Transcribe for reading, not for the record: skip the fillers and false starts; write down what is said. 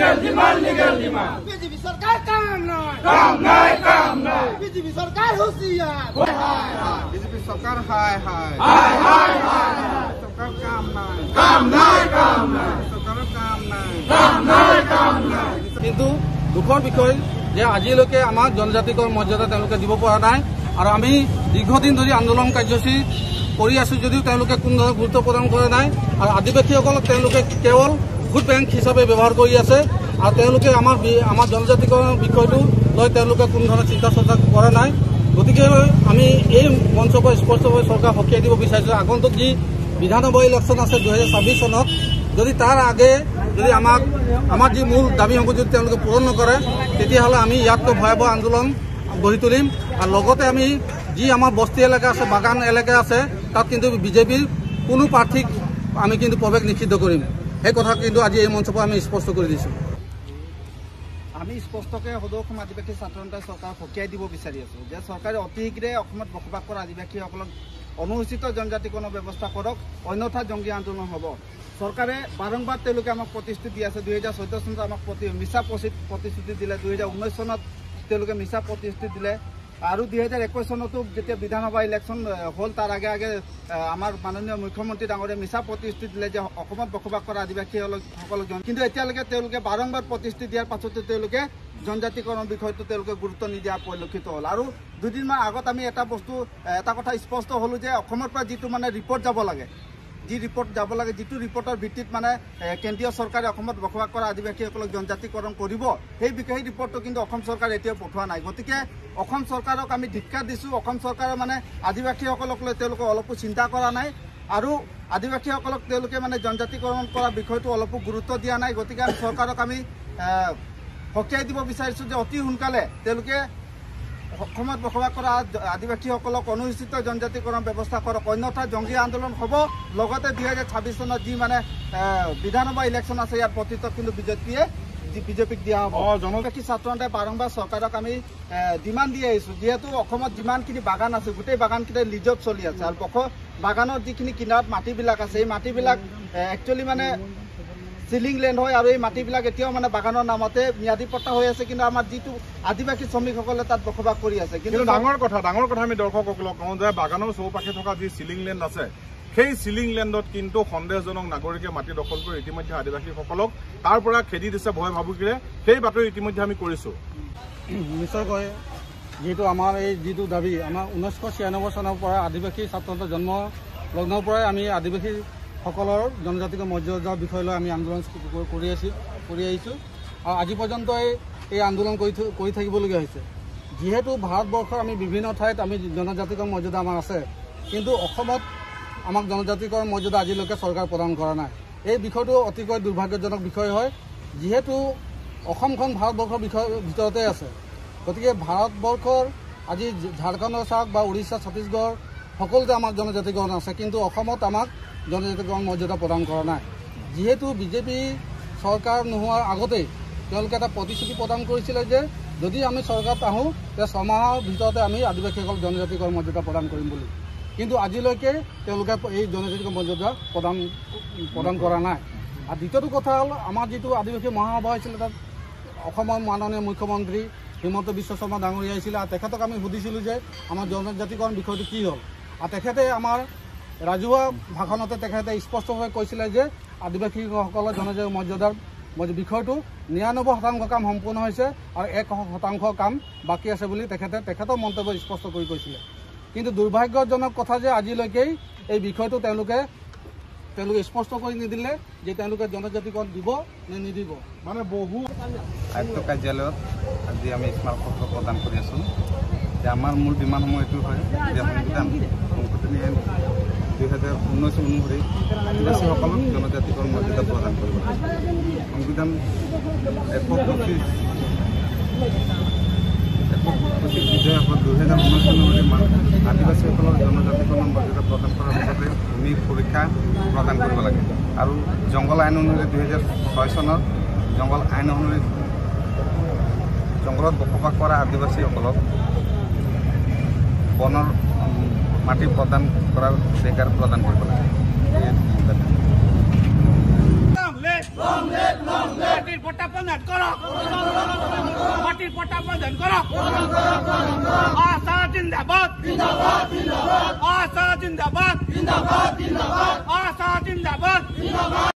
BJP सरकार काम नहीं बीजेपी सरकार होशियार बीजेपी सरकार हाय सरकार काम नहीं কিন্তু দুখৰ বিষয় যে আজিলৈকে আমাক জনজাতিকৰ মৰ্যাদা তেওঁলোকে দিব পৰা নাই আৰু আমি দীৰ্ঘদিন ধৰি আন্দোলন কাৰ্যসূচী কৰি আছো যদিও তেওঁলোকে কোনো ধৰণৰ গুৰুত্ব প্ৰদান কৰা নাই আৰু আদিবাসীসকলক তেওঁলোকে কেৱল ভোট বেংক হিচাপে ব্যৱহাৰ কৰি আছে আৰু তেওঁলোকে আমাৰ জনজাতিকৰণৰ বিষয়টো লৈ তেওঁলোকে কোনো ধৰণৰ চিন্তা চৰ্চা কৰা নাই গতিকে আমি এই মঞ্চৰ পৰা স্পষ্টভাৱে চৰকাৰ সকীয়াই দিব বিচাৰিছোঁ আগন্তুক যি বিধানসভা ইলেকশ্যন আছে 2026 চনত যদি তাৰ আগে যদি আমাৰ যি মূল দাবীসমূহ যদি তেওঁলোকে পূৰণ নকৰে তেতিয়াহ'লে আমি ইয়াতকৈ ভয়াৱহ আন্দোলন গঢ়ি তুলিম আৰু লগতে আমি যি আমাৰ বস্তি এলেকা আছে বাগান এলেকা আছে তাত কিন্তু বিজেপিৰ কোনো প্ৰাৰ্থীক আমি কিন্তু প্ৰৱেশ নিষিদ্ধ কৰিম এই কথা কিন্তু আজি এই মঞ্চৰ পৰা আমি স্পষ্ট কৰি দিছোঁ আমি স্পষ্টকৈ সদৌ অসম আদিবাসী ছাত্ৰ সন্থাই চৰকাৰক সকীয়াই দিব বিচাৰি আছোঁ যে চৰকাৰে অতি শীঘ্ৰে অসমত বসবাস কৰা আদিবাসীসকলক অনুসূচিত জনজাতিকৰণৰ ব্যৱস্থা কৰক অন্যথা জংগী আন্দোলন হ'ব চৰকাৰে বাৰম্বাৰ তেওঁলোকে আমাক প্ৰতিশ্ৰুতি দি আছে 2014 চনত আমাক মিছা প্ৰতিশ্ৰুতি দিলে 2019 চনত তেওঁলোকে মিছা প্ৰতিশ্ৰুতি দিলে আৰু 2021 চনতো যেতিয়া বিধানসভা ইলেকশ্যন হ'ল তাৰ আগে আগে আমাৰ মাননীয় মুখ্যমন্ত্ৰী ডাঙৰীয়ে মিছা প্ৰতিশ্ৰুতি দিলে যে অসমত বসবাস কৰা আদিবাসীসকলক কিন্তু এতিয়ালৈকে তেওঁলোকে বাৰম্বাৰ প্ৰতিশ্ৰুতি দিয়াৰ পাছতো তেওঁলোকে জনজাতিকৰণৰ বিষয়টো তেওঁলোকে গুৰুত্ব নিদিয়া পৰিলক্ষিত হ'ল আৰু দুদিনমান আগত আমি এটা কথা স্পষ্ট হ'লো যে অসমৰ পৰা যিটো মানে ৰিপৰ্ট যাব লাগে যিটো ৰিপৰ্টৰ ভিত্তিত মানে কেন্দ্ৰীয় চৰকাৰে অসমত বসবাস কৰা আদিবাসীসকলক জনজাতিকৰণ কৰিব সেই ৰিপৰ্টটো কিন্তু অসম চৰকাৰে এতিয়াও পঠোৱা নাই গতিকে অসম চৰকাৰক আমি ধিক্কাৰ দিছোঁ অসম চৰকাৰে মানে আদিবাসীসকলক লৈ তেওঁলোকে অলপো চিন্তা কৰা নাই আৰু আদিবাসীসকলক তেওঁলোকে মানে জনজাতিকৰণ কৰা বিষয়টো অলপো গুৰুত্ব দিয়া নাই গতিকে চৰকাৰক আমি সকীয়াই দিব বিচাৰিছোঁ যে অতি সোনকালে তেওঁলোকে অসমত বসবাস কৰা আদিবাসীসকলক অনুসূচিত জনজাতিকৰণ ব্যৱস্থা কৰক অন্যথা জংগী আন্দোলন হ'ব লগতে 2026 চনত যি মানে বিধানসভা ইলেকশ্যন আছে ইয়াৰ প্ৰতিত্তত কিন্তু বিজেপিক দিয়া হ'ব জনজাতি ছাত্ৰ সন্থাই বাৰম্বাৰ চৰকাৰক আমি ডিমাণ্ড দি আহিছোঁ যিহেতু অসমত যিমানখিনি বাগান আছে গোটেই বাগানকেইটা লিজত চলি আছে আৰু বাগানৰ যিখিনি কিনাৰত মাটিবিলাক আছে এই মাটিবিলাক একচুৱেলি মানে সিলিং লেণ্ড হয় আৰু এই মাটিবিলাক এতিয়াও মানে বাগানৰ নামতে ম্যাদী পট্টা হৈ আছে কিন্তু আমাৰ যিটো আদিবাসী শ্ৰমিকসকলে তাত বসবাস কৰি আছে কিন্তু ডাঙৰ কথা আমি দৰ্শকসকলক কওঁ যে বাগানৰ চৌপাশে থকা যি সিলিং লেণ্ড আছে সেই সিলিং লেণ্ডত কিন্তু সন্দেহজনক নাগৰিকে মাটি দখল কৰি ইতিমধ্যে আদিবাসীসকলক তাৰ পৰা খেদি দিছে ভয় ভাবুকিৰে সেই বাতৰি ইতিমধ্যে আমি কৰিছোঁ নিশ্চয়কৈ যিহেতু আমাৰ এই যিটো দাবী আমাৰ 1996 চনৰ পৰা আদিবাসী ছাত্ৰ জন্ম লগ্নৰ পৰাই আমি আদিবাসীসকলৰ জনজাতিক মৰ্যাদাৰ বিষয় লৈ আমি আন্দোলন কৰি আহিছোঁ আৰু আজি পৰ্যন্ত এই আন্দোলন কৰি থাকিবলগীয়া হৈছে যিহেতু ভাৰতবৰ্ষৰ আমি বিভিন্ন ঠাইত আমি জনজাতিকৰ মৰ্যাদা আমাৰ আছে কিন্তু অসমত আমাক জনজাতিকৰ মৰ্যাদা আজিলৈকে চৰকাৰ প্ৰদান কৰা নাই এই বিষয়টো অতিকৈ দুৰ্ভাগ্যজনক বিষয় হয় যিহেতু অসমখন ভাৰতবৰ্ষৰ ভিতৰতে আছে গতিকে ভাৰতবৰ্ষৰ আজি ঝাৰখণ্ডৰ চাওক বা উৰিষ্যা ছত্তীশগড় সকলোতে আমাক জনজাতিকৰণ আছে কিন্তু অসমত আমাক জনজাতিকৰণ মৰ্যাদা প্ৰদান কৰা নাই যিহেতু বিজেপি চৰকাৰ নোহোৱাৰ আগতেই তেওঁলোকে এটা প্ৰতিশ্ৰুতি প্ৰদান কৰিছিলে যে যদি আমি চৰকাৰত আহোঁ তেতিয়া 6 মাহৰ ভিতৰতে আমি আদিবাসীসকলক জনজাতিকৰণ মৰ্যাদা প্ৰদান কৰিম বুলি কিন্তু আজিলৈকে তেওঁলোকে এই জনজাতিকৰণ মৰ্যাদা প্ৰদান কৰা নাই আৰু দ্বিতীয়টো কথা হ'ল আমাৰ যিটো আদিবাসী মহাসভা হৈছিলে তাত অসমৰ মাননীয় মুখ্যমন্ত্ৰী হিমন্ত বিশ্ব শৰ্মা ডাঙৰীয়া আহিছিলে আৰু তেখেতক আমি সুধিছিলোঁ যে আমাৰ জনজাতিকৰণ বিষয়টো কি হ'ল আৰু তেখেতে আমাৰ ৰাজহুৱা ভাষণতে তেখেতে স্পষ্টভাৱে কৈছিলে যে আদিবাসীসকলৰ জনজাতিক মৰ্যাদাৰ বিষয়টো 99% কাম সম্পূৰ্ণ হৈছে আৰু 1% কাম বাকী আছে বুলি তেখেতৰ মন্তব্য স্পষ্ট কৰি কৈছিলে কিন্তু দুৰ্ভাগ্যজনক কথা যে আজিলৈকে এই বিষয়টো তেওঁলোকে স্পষ্ট কৰি নিদিলে যে তেওঁলোকে জনজাতিকৰণ দিব নে নিদিব মানে বহু আয়ুক্ত কাৰ্যালয়ত আজি আমি স্মাৰকপত্ৰ প্ৰদান কৰি আছোঁ যে আমাৰ মূল ডিমাণ্ডসমূহ এইটো হয় যে সংশোধনী আইন 2019 অনুসৰি আদিবাসীসকলক জনজাতিকৰণ মৰ্যাদা প্ৰদান কৰিব লাগে সংবিধান 125 বিধেয়কত 2019 অনুসৰি আদিবাসীসকলক জনজাতিকৰণ মৰ্যাদা প্ৰদান কৰাৰ লগতে ভূমি সুৰক্ষা প্ৰদান কৰিব লাগে আৰু জংঘল আইন অনুসৰি 2006 চনৰ জংঘল আইন অনুসৰি জংঘলত বসবাস কৰা আদিবাসীসকলক বনৰ মাটি প্ৰদান কৰাৰ অধিকাৰ প্ৰদান কৰিব লাগে মাটিৰ পট্টা প্ৰদান কৰক মাটিৰ পট্টা প্ৰদান কৰক আশা জিন্দাবাদ আশা জিন্দাবাদ আশা জিন্দাবাদ